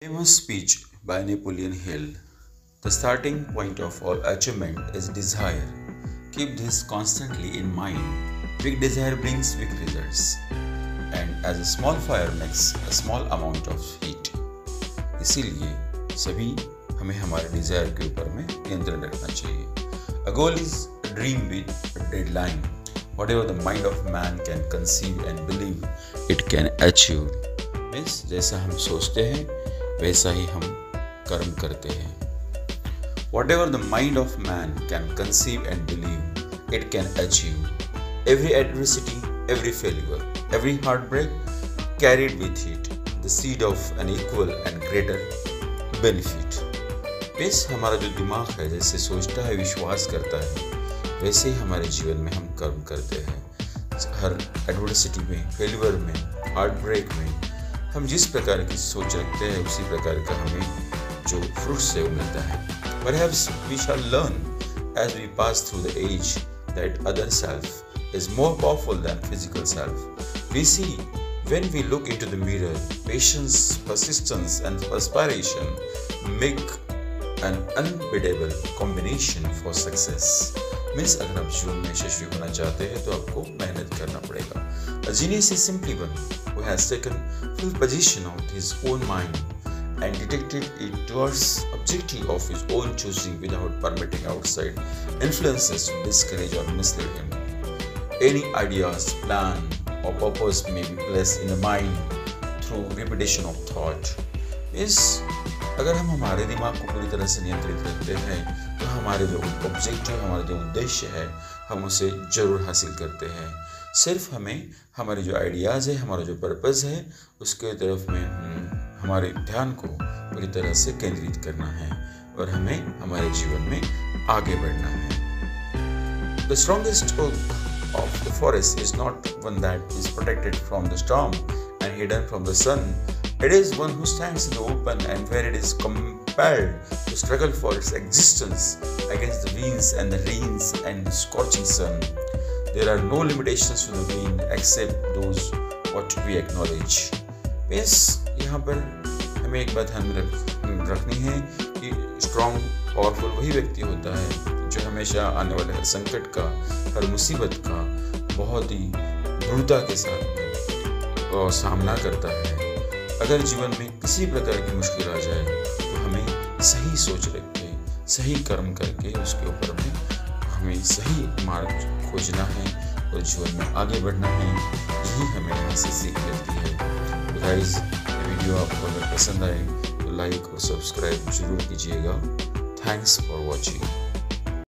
Famous speech by Napoleon Hill. The starting point of all achievement is desire. Keep this constantly in mind. Big desire brings big results. And as a small fire makes a small amount of heat. इसीलिए सभी हमें हमारे Dzire के ऊपर में नियंत्रण रखना चाहिए. A goal is a dream with a deadline. Whatever the mind of man can conceive and believe, it can achieve. Means जैसा हम सोचते हैं वैसा ही हम कर्म करते हैं. Whatever the mind of man can conceive and believe, it can achieve. Every adversity, every failure, every heartbreak carried with it the seed of an equal and greater benefit. बस हमारा जो दिमाग है जैसे सोचता है, विश्वास करता है, वैसे ही हमारे जीवन में हम कर्म करते हैं. हर एडवर्सिटी में, फेलियर में, हार्ट ब्रेक में हम जिस प्रकार की सोच रखते हैं उसी प्रकार का हमें जो फ्रूट से वो मिलता है. Perhaps we shall learn as we pass through the age that other self is more powerful than physical self. We see when we look into the mirror, patience, persistence and perspiration make an unbeatable combination for success. Means अगर आप जीवन में यशस्वी होना चाहते हैं तो आपको मेहनत करना पड़ेगा. A genius is simply one who has taken full possession of his own mind and directed it towards objective of his own choosing without permitting outside influences to discourage or mislead him. Any ideas, plan or purpose may be placed in the mind through repetition of thought. Means अगर हम हमारे दिमाग को पूरी तरह से नियंत्रित रखते हैं तो हमारे जो ऑब्जेक्टिव, हमारा जो उद्देश्य है, हम उसे जरूर हासिल करते हैं. सिर्फ हमें हमारे जो आइडियाज़ है, हमारा जो पर्पस है, उसके तरफ में हमारे ध्यान को पूरी तरह से केंद्रित करना है और हमें हमारे जीवन में आगे बढ़ना है. The strongest oak of the forest is not one that is protected from the storm and hidden from the sun. It is one who stands in the open and where it is compelled to struggle for its existence against the winds and the rains and the scorching sun. There are no limitations to the wind except those what we acknowledge. बस यहाँ पर हमें एक बात ध्यान में रखनी है कि स्ट्रॉन्ग पावरफुल वही व्यक्ति होता है जो हमेशा आने वाले हर संकट का, हर मुसीबत का बहुत ही दृढ़ता के साथ सामना करता है. अगर जीवन में किसी प्रकार की मुश्किल आ जाए तो हमें सही सोच रख के, सही कर्म करके उसके ऊपर में हमें सही मार्ग खोजना है और जीवन में आगे बढ़ना है. यही हमें यहाँ से सीख मिलती है. तो गाइस, ये वीडियो आपको अगर पसंद आए तो लाइक और सब्सक्राइब जरूर कीजिएगा. Thanks for watching.